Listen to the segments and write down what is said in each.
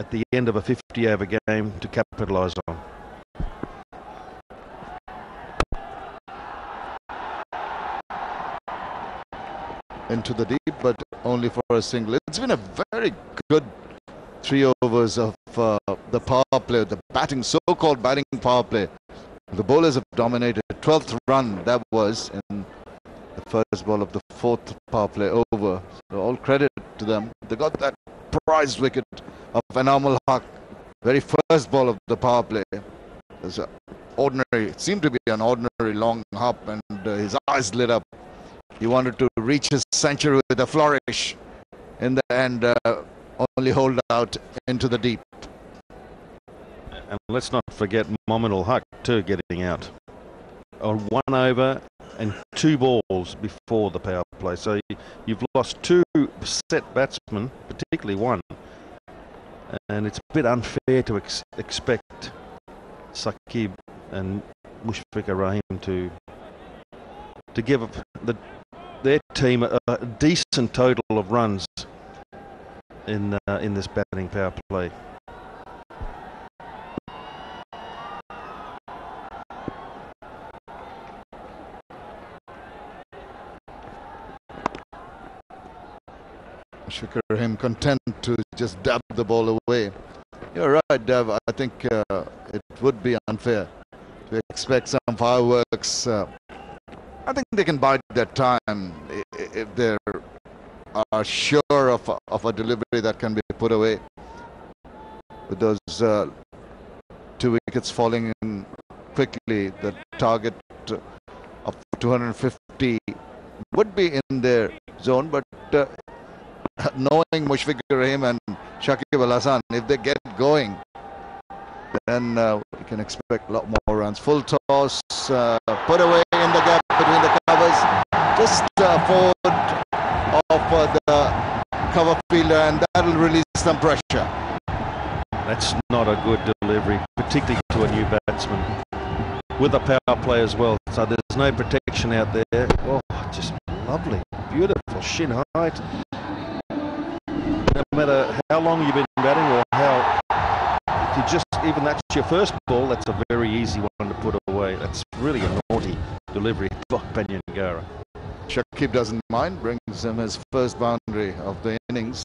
at the end of a 50-over game to capitalise on. Into the deep, but only for a single. It's been a very good 3 overs of the power play, the batting, so-called batting power play. The bowlers have dominated. 12th run that was in the first ball of the 4th power play over. So all credit to them. They got that prized wicket of Enamul Haq. Very first ball of the power play. It seemed to be an ordinary long hop, and his eyes lit up. He wanted to reach his century with a flourish. In the end, only hold out into the deep. And let's not forget Mominul Haq too getting out on 1 over and 2 balls before the power play. So you've lost 2 set batsmen, particularly one. And it's a bit unfair to expect Saqib and Mushfiqur Rahim to give their team a decent total of runs in this batting power play. Mushfiqur Rahim content to just dab the ball away. You're right, Dev. I think it would be unfair to expect some fireworks. I think they can bide their time if they are sure of a delivery that can be put away. With those 2 wickets falling in quickly, the target of 250 would be in their zone, but knowing Mushfiqur Rahim and Shakib Al Hasan, if they get going, then we can expect a lot more runs. Full toss, put away in the gap between the covers, just forward of the cover fielder, and that'll release some pressure. That's not a good delivery, particularly to a new batsman with a power play as well. So there's no protection out there. Oh, just lovely, beautiful shin height. No matter how long you've been batting or if you just, even that's your first ball, that's a very easy one to put away. That's really a naughty delivery by Panyangara. Shakib doesn't mind, brings him his first boundary of the innings.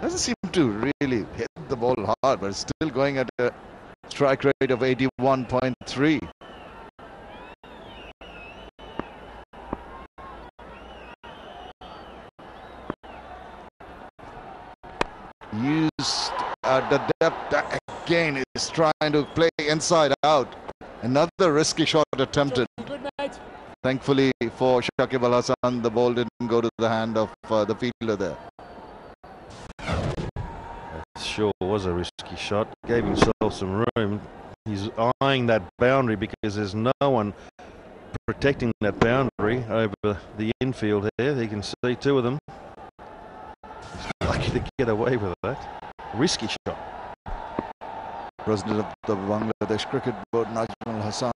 Doesn't seem to really hit the ball hard, but it's still going at a strike rate of 81.3. Used the depth again, is trying to play inside out. Another risky shot attempted. Thankfully for Shakib Al Hasan, the ball didn't go to the hand of the fielder there. That sure was a risky shot. Gave himself some room. He's eyeing that boundary because there's no one protecting that boundary over the infield here. He can see 2 of them. He's lucky to get away with that. Risky shot. President of the Bangladesh Cricket Board, Najm Al Hasan.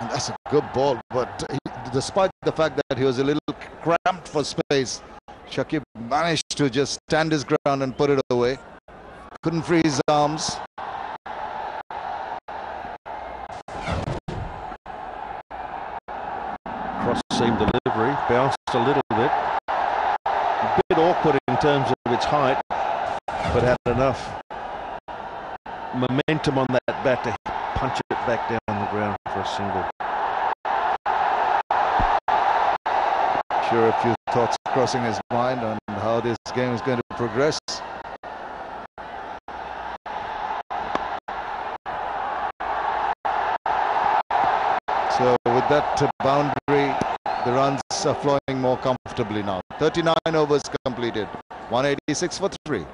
And that's a good ball, but despite the fact that he was a little cramped for space, Shakib managed to just stand his ground and put it away. Couldn't free his arms. Cross seam delivery, bounced a little bit. A bit awkward in terms of its height, but had enough momentum on that bat to punch it back down the ground for a single. Sure, a few thoughts crossing his mind on how this game is going to progress. So with that boundary, the runs are flowing more comfortably now. 39 overs completed, 186 for 3.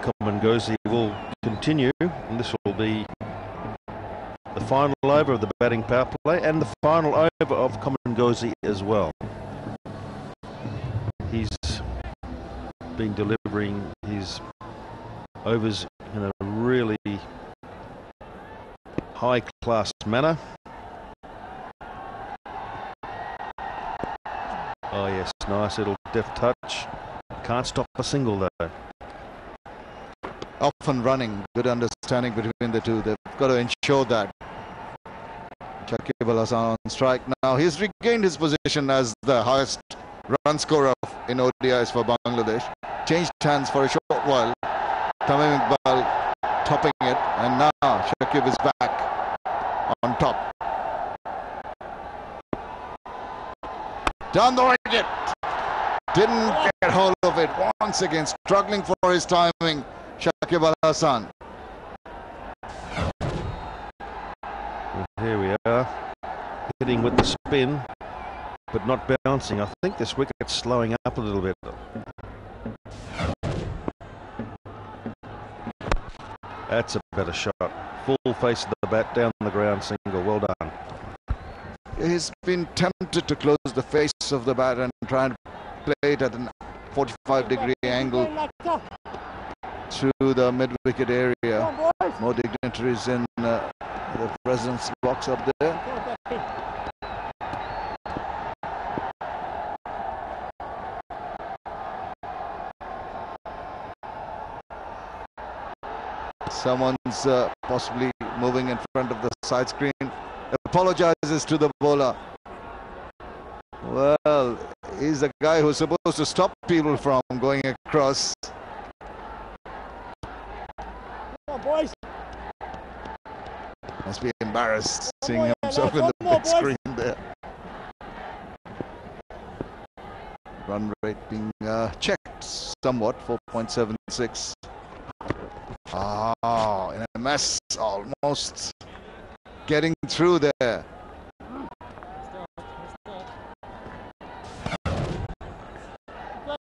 Komangozi will continue, and this will be the final over of the batting power play and the final over of Komangozi as well. He's been delivering his overs in a really high-class manner. Oh yes, nice little deft touch. Can't stop a single though. Often running, good understanding between the two. They've got to ensure that. Shakib Al Hasan on strike now. He's regained his position as the highest run scorer in ODIs for Bangladesh. Changed hands for a short while. Tamim Iqbal topping it, and now Shakib is back on top. Down the wicket. Didn't get hold of it. Once again, struggling for his timing. Shakib Al Hasan. Here we are, hitting with the spin, but not bouncing. I think this wicket's slowing up a little bit. That's a better shot. Full face of the bat, down the ground, single. Well done. He's been tempted to close the face of the bat and try and play it at a 45-degree angle through the mid-wicket area. More dignitaries in the president's box up there. Someone's possibly moving in front of the side screen. Apologizes to the bowler. Well, he's the guy who's supposed to stop people from going across. Boys. Must be embarrassed seeing himself in the big screen there. Run rate being checked somewhat, 4.76. Ah, in a mess, almost getting through there.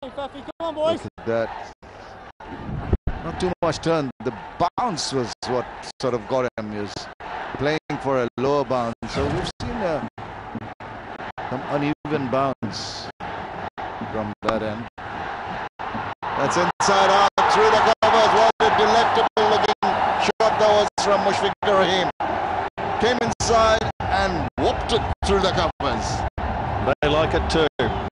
Come on, boys. Look at that. Not too much turn. The bounce was what sort of got him. He was playing for a lower bounce. So we've seen some uneven bounce from that end. That's inside out through the covers. What a delectable looking shot that was from Mushfiqur Rahim. Came inside and whooped it through the covers. They like it too.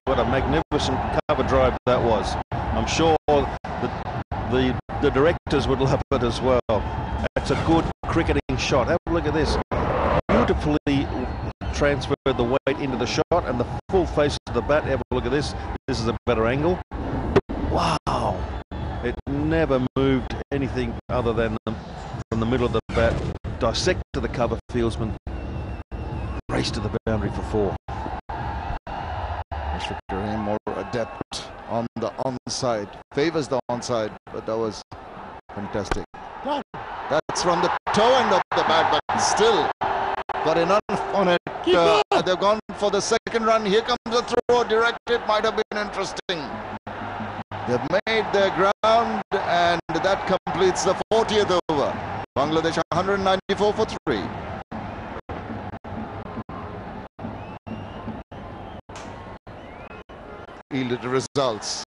What a magnificent cover drive that was. I'm sure the directors would love it as well. That's a good cricketing shot. Have a look at this. Beautifully transferred the weight into the shot and the full face of the bat. Have a look at this. This is a better angle. Wow. It never moved anything other than from the middle of the bat. Dissect to the cover fieldsman. Race to the boundary for four. Mushfiqur more adept on the onside. Favors the onside, but that was fantastic. That's from the toe end of the bat, but still got enough on it. They've gone for the second run. Here comes a throw. Directed might have been interesting. They've made their ground, and that completes the 40th over. Bangladesh 194 for 3. Yielded results.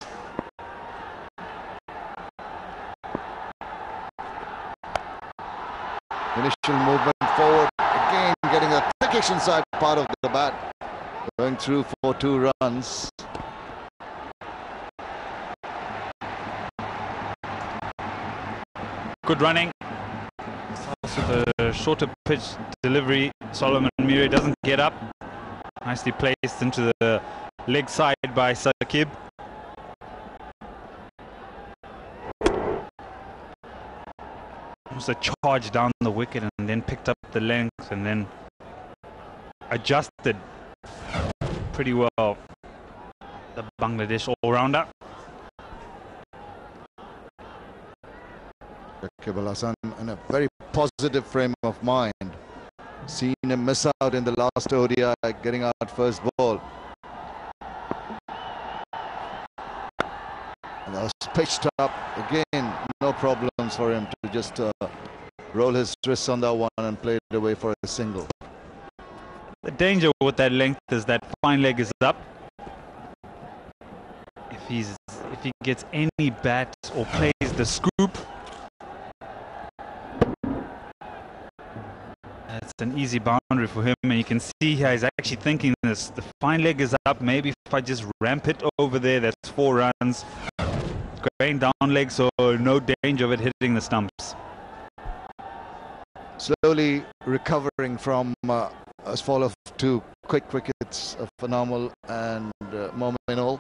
Initial movement forward, again getting a thickish inside part of the bat, going through for 2 runs. Good running. Also the shorter pitch delivery. Solomon Murray doesn't get up. Nicely placed into the leg side by Shakib. Was a charge down the wicket and then picked up the length and then adjusted pretty well. The Bangladesh all-rounder. Shakib Al Hasan in a very positive frame of mind. Seen him miss out in the last ODI, getting out first ball. And that was pitched up again. No problems for him to just roll his wrists on that one and play it away for a single. The danger with that length is that fine leg is up. If he gets any bat or plays the scoop, that's an easy boundary for him, and you can see here he's actually thinking this. The fine leg is up. Maybe if I just ramp it over there, that's 4 runs. Going down leg, so no danger of it hitting the stumps. Slowly recovering from a fall of 2 quick wickets of Phenomenal and Mominal.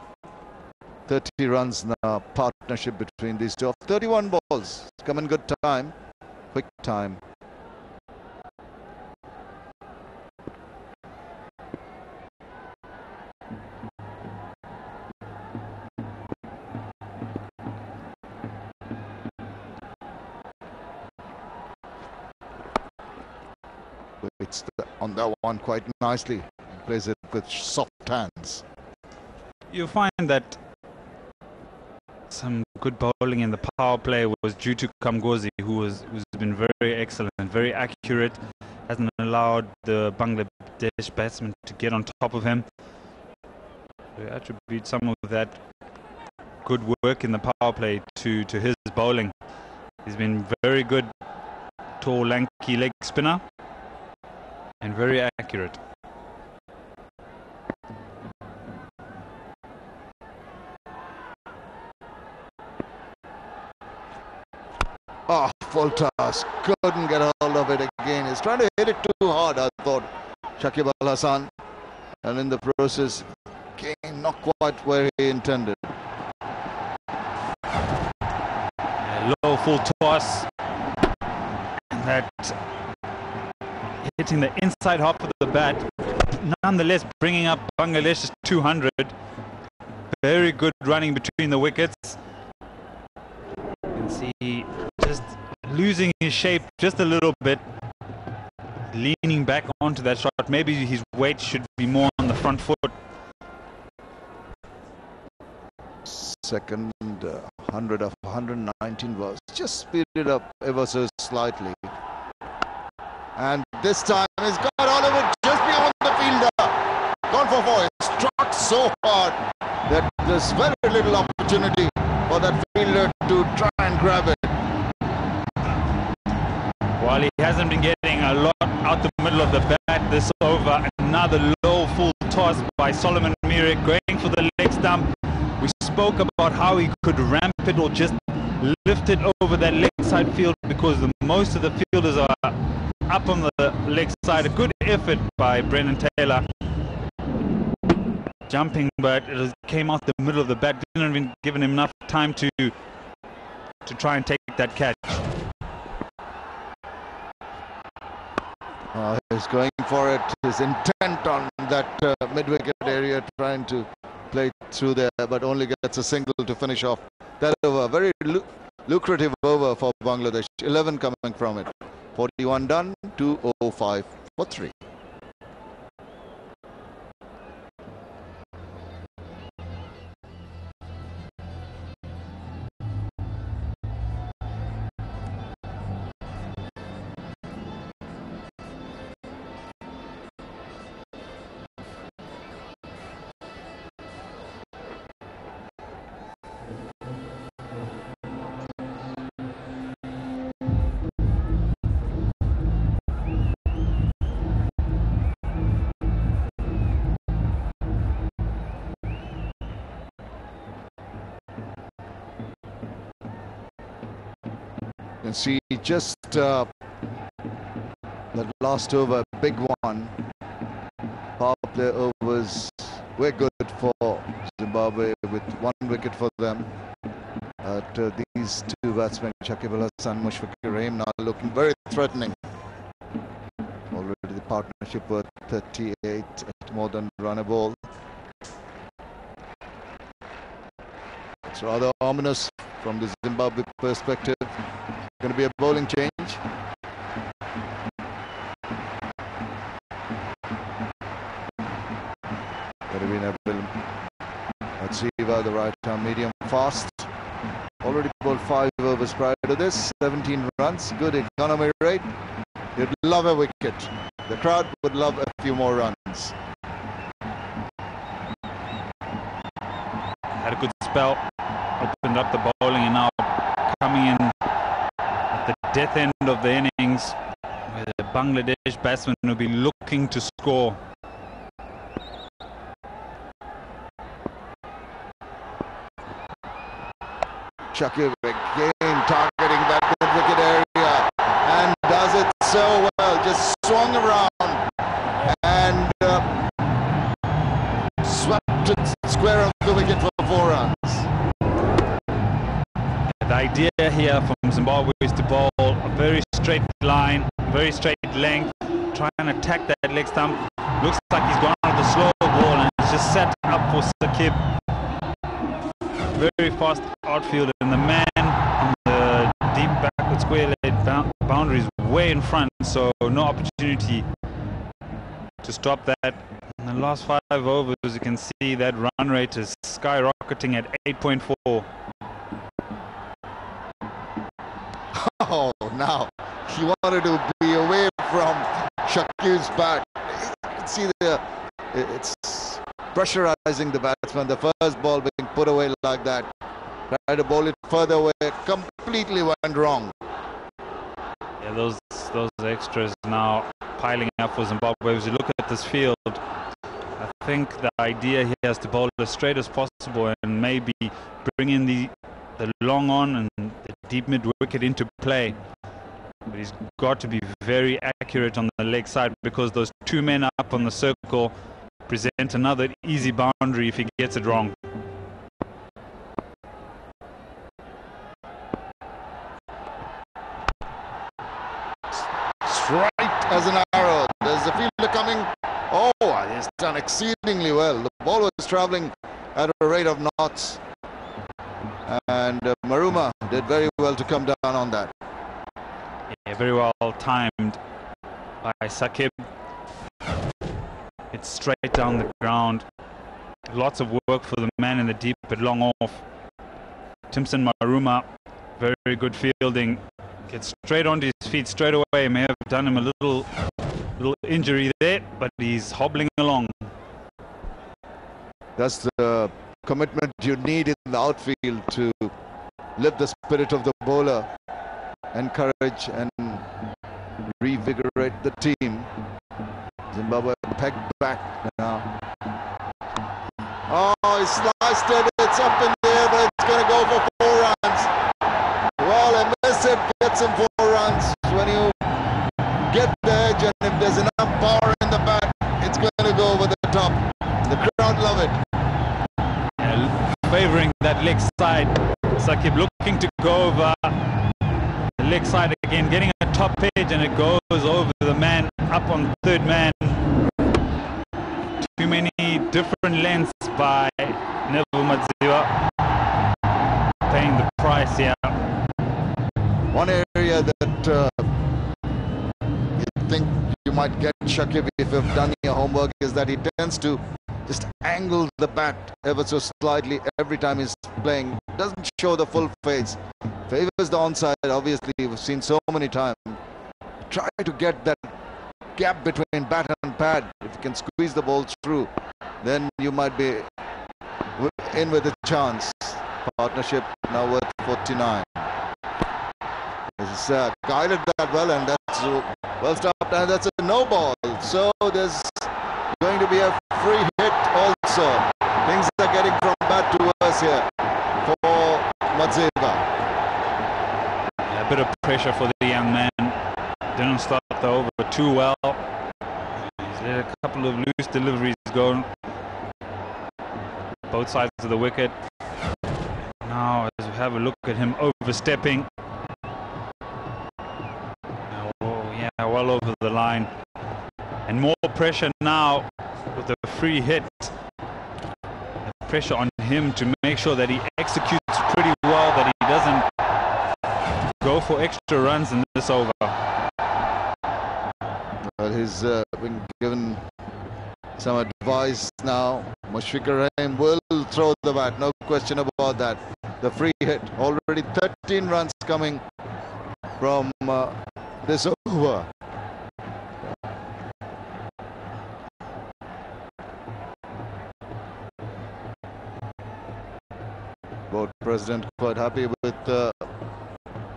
30 runs now, partnership between these two. 31 balls. It's come in good time, quick time. It's on that one quite nicely. Plays it with soft hands. You find that some good bowling in the power play was due to Kamgozi, who's been very excellent, very accurate, hasn't allowed the Bangladesh batsman to get on top of him. We attribute some of that good work in the power play to his bowling. He's been very good, tall, lanky leg spinner and very accurate. Oh, full toss. Couldn't get a hold of it again. He's trying to hit it too hard, I thought, Shakib Al Hasan. And in the process, came not quite where he intended. Low full toss. And that hitting the inside half of the bat. Nonetheless, bringing up Bangladesh's 200. Very good running between the wickets. You can see just losing his shape just a little bit, leaning back onto that shot. Maybe his weight should be more on the front foot. Second 100 of 119 was just speeded up ever so slightly. And this time he's got all of it just beyond the fielder. Gone for 4. He struck so hard that there's very little opportunity for that fielder to try and grab it. While he hasn't been getting a lot out the middle of the bat this over, another low full toss by Solomon Mirik going for the leg stump. We spoke about how he could ramp it or just lift it over that leg side field because most of the fielders are up on the leg side. A good effort by Brendan Taylor. Jumping, but it came out the middle of the bat. Didn't even give him enough time to try and take that catch. He's going for it. His intent on that mid-wicket area, trying to play through there, but only gets a single to finish off that over. Very lucrative over for Bangladesh. 11 coming from it. 41 done, 205 for 3. You can see just the last over, big one. Power play overs were good for Zimbabwe with 1 wicket for them. These two batsmen, Shakib Al Hasan, Mushfiqur Rahim, now looking very threatening. Already the partnership worth 38 at more than run a ball. It's rather ominous from the Zimbabwe perspective. Going to be a bowling change. Karibina will achieve the right arm medium fast. already bowled 5 overs prior to this, 17 runs, good economy rate. You'd love a wicket. The crowd would love a few more runs. Had a good spell, opened up the bowling, and now coming in at the death end of the innings, where the Bangladesh batsmen will be looking to score. Shakib again targeting that mid-wicket area and does it so well. Just swung around and swept it square of the wicket for 4 runs. The idea here from Zimbabwe is to bowl a very straight line, very straight length, try and attack that leg stump. Looks like he's gone on the slow ball and it's just set up for Shakib. Very fast outfield, and the man on the deep backward square leg boundary is way in front, so no opportunity to stop that. In the last 5 overs, you can see that run rate is skyrocketing at 8.4. Oh, now he wanted to be away from Shakib's bat. You can see it's pressurizing the batsman. The first ball being put away like that. Tried to bowl it further away, completely went wrong. Yeah, those extras now piling up for Zimbabwe. As you look at this field, I think the idea here is to bowl as straight as possible and maybe bring in the long on and the deep mid wicket into play. But he's got to be very accurate on the leg side, because those 2 men up on the circle present another easy boundary if he gets it wrong. Straight as an arrow. There's the fielder coming. Oh, he's done exceedingly well. The ball was traveling at a rate of knots, and Maruma did very well to come down on that. Yeah, very well timed by Shakib. It's straight down the ground. Lots of work for the man in the deep but long off. Timson Maruma, very good fielding. Gets straight onto his feet straight away. May have done him a little injury there, but he's hobbling along. That's the commitment you need in the outfield to lift the spirit of the bowler, encourage and revigorate the team. Zimbabwe pegged back now. Oh, he sliced it. It's up in the air, but it's going to go for 4 runs. Well, a miss it gets him 4 runs. When you get the edge and if there's enough power in the bat, it's going to go over the top. The crowd love it. Yeah, favouring that leg side. Shakib looking to go over the leg side again, getting a top edge, and it goes over the man up on 3rd man. Too many different lengths by Neville Madziwa, paying the price here. One area that you think you might get Shakib if you've done your homework is that he tends to just angle the bat ever so slightly every time he's playing. Doesn't show the full face. Favors the onside, obviously, we've seen so many times. Try to get that gap between bat and pad. If you can squeeze the ball through, then you might be in with a chance. Partnership now worth 49. He's guided that well, and that's well stopped, and that's a no ball. So there's going to be a free hit also. Things are getting from bad to worse here for Madziva. A bit of pressure for the young man. Didn't start the over too well. He's let a couple of loose deliveries go both sides of the wicket. Now, as we have a look at him overstepping. Oh, yeah, well over the line. And more pressure now with the free hit. The pressure on him to make sure that he executes pretty well, that he doesn't go for extra runs in this over. Well, he's been given some advice now. Mushfiqur Rahim will throw the bat, no question about that. the free hit. Already 13 runs coming from this over. Board president quite happy with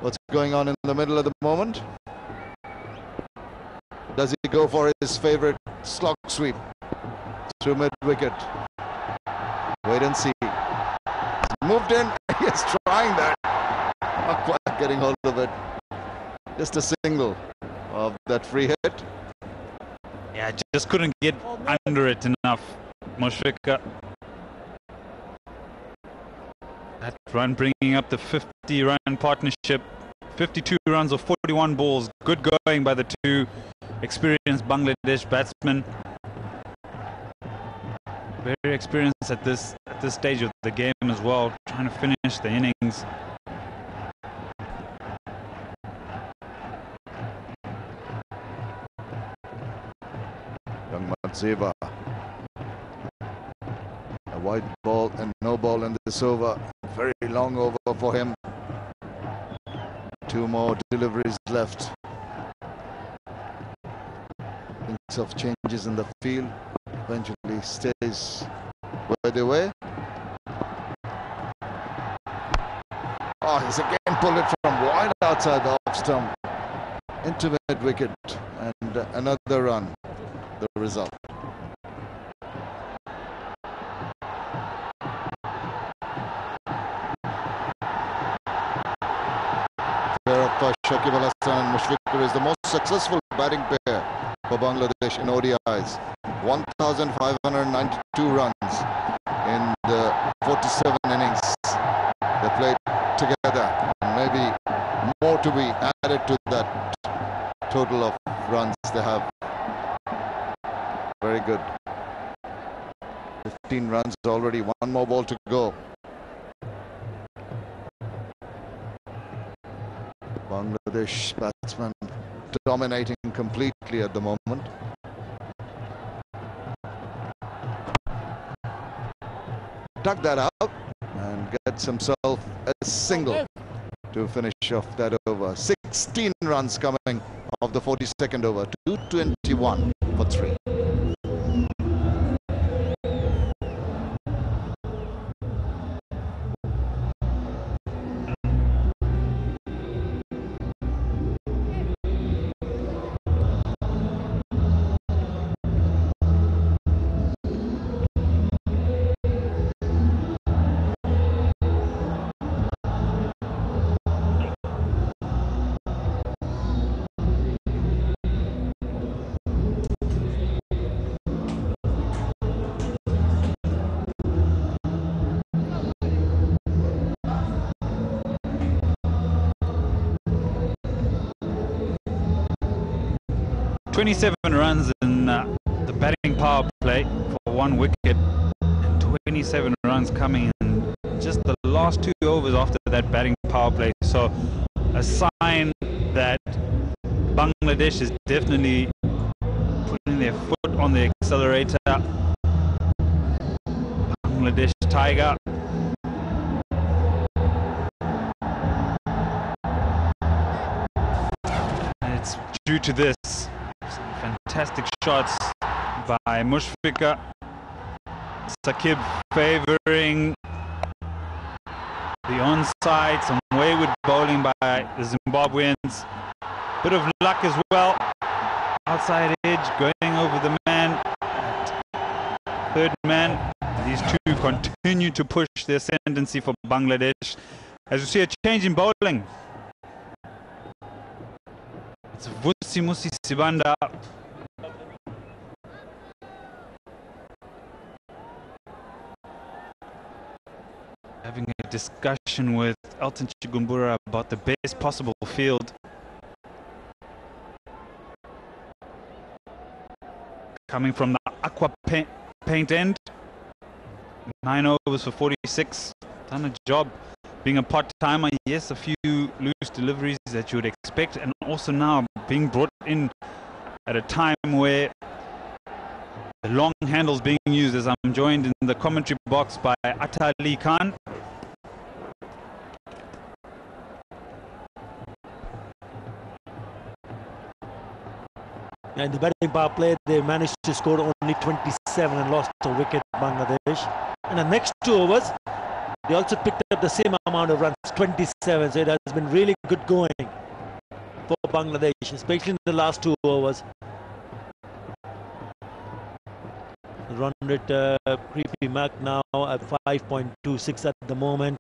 what's going on in the middle at the moment. Does he go for his favorite slog sweep through mid-wicket? Wait and see. He's moved in. He's trying that. Not quite getting hold of it. Just a single of that free hit. Yeah, just couldn't get under it enough. Mushfiqur. That run bringing up the 50-run partnership. 52 runs of 41 balls. Good going by the two experienced Bangladesh batsmen. Very experienced at this stage of the game as well, trying to finish the innings. Young Matseva. A wide ball and no ball in this over. Very long over for him. Two more deliveries left. Thinks of changes in the field. Eventually stays where they were. Oh, he's again pulled it from wide outside the off stump into mid-wicket, and another run, the result. Pair of Shakib Al Hasan and Mushfiqur is the most successful batting pair for Bangladesh in ODIs. 1,592 runs in the 47 innings they played together, and maybe more to be added to that total of runs they have. Very good. 15 runs already, one more ball to go. Bangladesh batsman dominating completely at the moment. Dug that out and gets himself a single to finish off that over. 16 runs coming of the 42nd over. 221 for 3. .27 runs in the batting power play for 1 wicket, and 27 runs coming in just the last 2 overs after that batting power play. So a sign that Bangladesh is definitely putting their foot on the accelerator. Bangladesh Tiger. And it's due to this. Some fantastic shots by Mushfiqur. Sakib favouring the onside, some wayward bowling by the Zimbabweans. Bit of luck as well. Outside edge going over the man. Third man. These two continue to push the ascendancy for Bangladesh. As you see, a change in bowling. It's Vusi Musi Sibanda. Having a discussion with Elton Chigumbura about the best possible field. Coming from the aqua paint end. 9 overs for 46. Done a job. Being a part-timer, yes, a few loose deliveries that you would expect, and also now being brought in at a time where the long handle's being used, as I'm joined in the commentary box by Atali Khan. And the batting power play, they managed to score only 27 and lost a wicket, Bangladesh. And the next 2 overs, they also picked up the same amount of runs, 27. So it has been really good going for Bangladesh, especially in the last 2 overs. The run rate creepy mark now at 5.26 at the moment.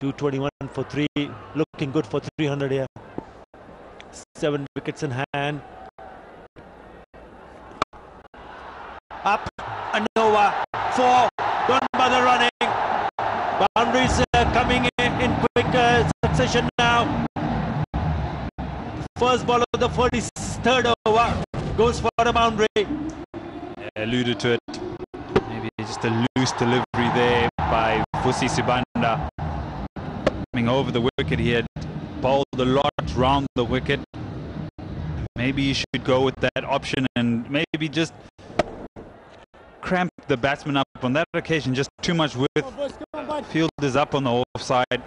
221 for 3, looking good for 300 here. 7 wickets in hand. Up and over. 4. Don't bother running. Boundaries coming in quick succession now. First ball of the 43rd over goes for a boundary. Alluded to it. Maybe just a loose delivery there by Vusi Sibanda. Coming over the wicket, he had bowled a lot round the wicket. Maybe you should go with that option and maybe just cramp the batsman up on that occasion. Just too much width. Field is up on the offside.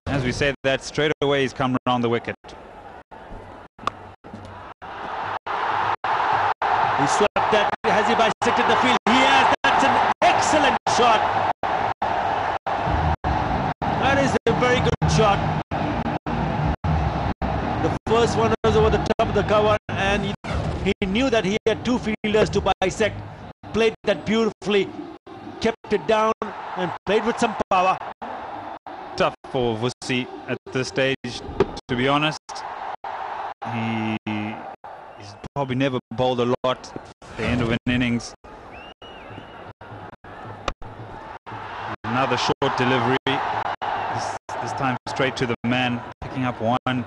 As we said, that straight away he's come around the wicket. He swept that. Has he bisected the field? He has. That's an excellent shot. That is a very good shot. The first one was over the top of the cover, and he knew that he had 2 fielders to bisect. Played that beautifully, kept it down, and played with some power. Tough for Vusi at this stage, to be honest. He's probably never bowled a lot at the end of an innings. Another short delivery. This time straight to the man, picking up 1.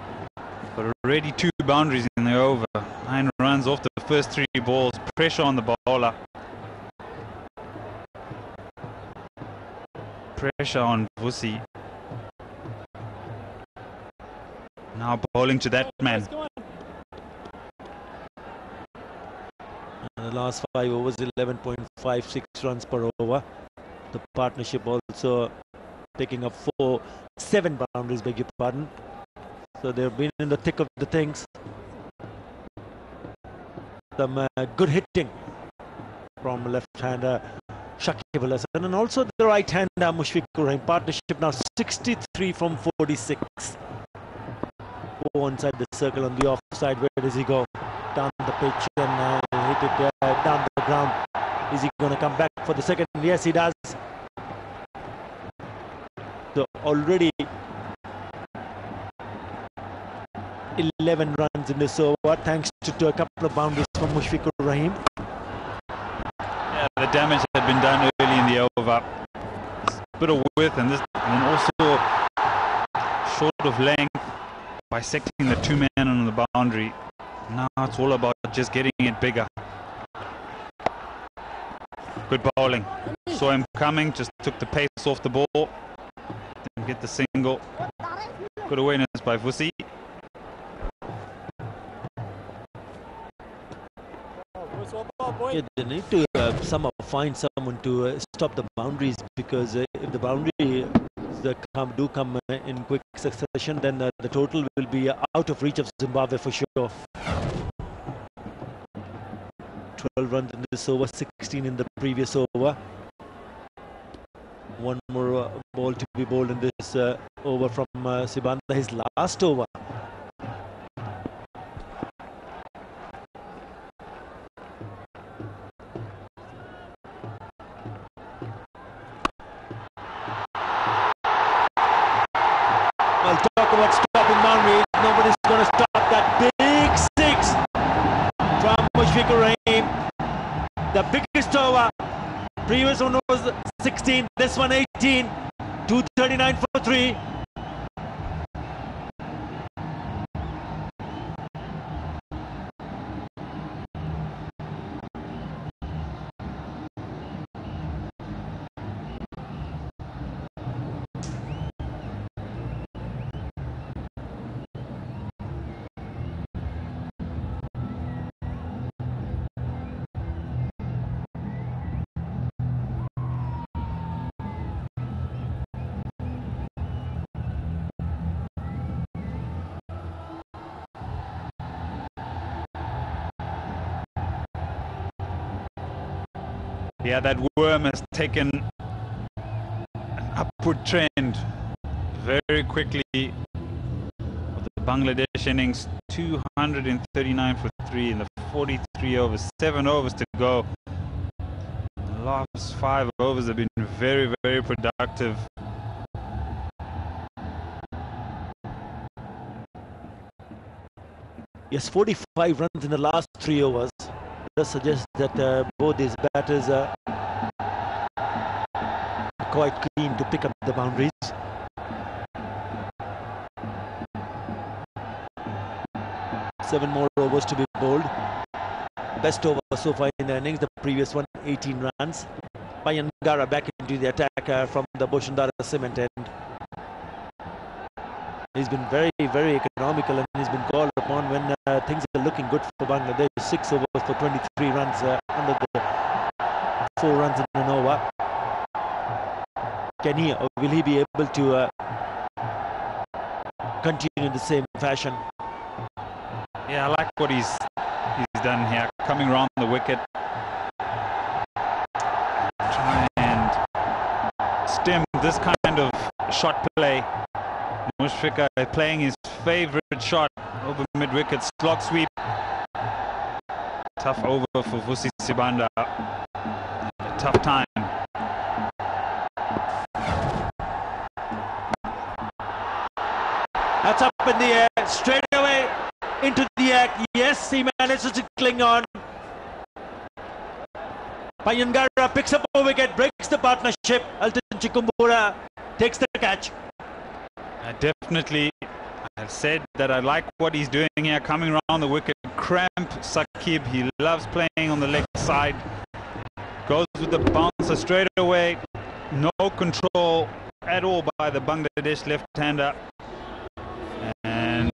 But already 2 boundaries in the over. 9 runs off the first 3 balls. Pressure on the bowler. Pressure on Vusi. Now bowling to that man. And the last 5 overs, 11.56 runs per over. The partnership also taking up 7 boundaries, beg your pardon. So they've been in the thick of the things. Some good hitting from left-hander Shakib Al Hasan, and also the right-hander Mushfiqur Rahim. Partnership now 63 from 46. 4 inside the circle on the offside. Where does he go? Down the pitch and hit it down the ground. Is he going to come back for the second? Yes, he does. So already 11 runs in this over, thanks to a couple of boundaries from Mushfiqur Rahim. Yeah, the damage had been done early in the over. A bit of width and also short of length, bisecting the 2 men on the boundary. Now it's all about just getting it bigger. Good bowling. Saw him coming, just took the pace off the ball. Didn't get the single. Good awareness by Vusi. Yeah, they need to somehow find someone to stop the boundaries, because if the boundaries do come in quick succession, then the total will be out of reach of Zimbabwe for sure. 12 runs in this over, 16 in the previous over. 1 more ball to be bowled in this over from Sibanda, his last over. Well, talk about stopping boundaries. Nobody's going to stop that big 6 from Mushfiqur Rahim. The biggest over. Previous one was 16, this one 18. 239 for 3. Yeah, that worm has taken an upward trend very quickly. With the Bangladesh innings, 239 for 3 in the 43 overs, 7 overs to go. The last 5 overs have been very, very productive. Yes, 45 runs in the last 3 overs. Does suggest that both these batters are quite keen to pick up the boundaries. Seven more overs to be bowled. Best over so far in the innings, the previous one 18 runs. Payangara back into the attack from the Boshundara cement end. He's been very, very economical, and he's been called upon when things are looking good for Bangladesh. 6 overs for 23 runs under the 4 runs in an over. Can he, or will he be able to continue in the same fashion? Yeah, I like what he's done here, coming round the wicket. Try and stem this kind of shot play. Mushfiqur playing his favourite shot over mid-wicket, slog sweep. Tough over for Vusi Sibanda. Tough time. That's up in the air, straight away into the act. Yes, he manages to cling on. Payangara picks up a wicket, breaks the partnership. Alton Chikumbura takes the catch. Definitely, I've said that I like what he's doing here, coming around the wicket. Cramp Saqib, he loves playing on the leg side. Goes with the bouncer straight away. No control at all by the Bangladesh left-hander. And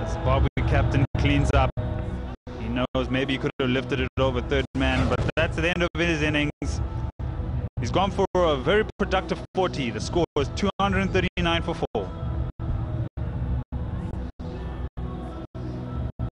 Zimbabwe captain cleans up. He knows maybe he could have lifted it over third man, but that's the end of his innings. He's gone for a very productive 40. The score is 239 for 4.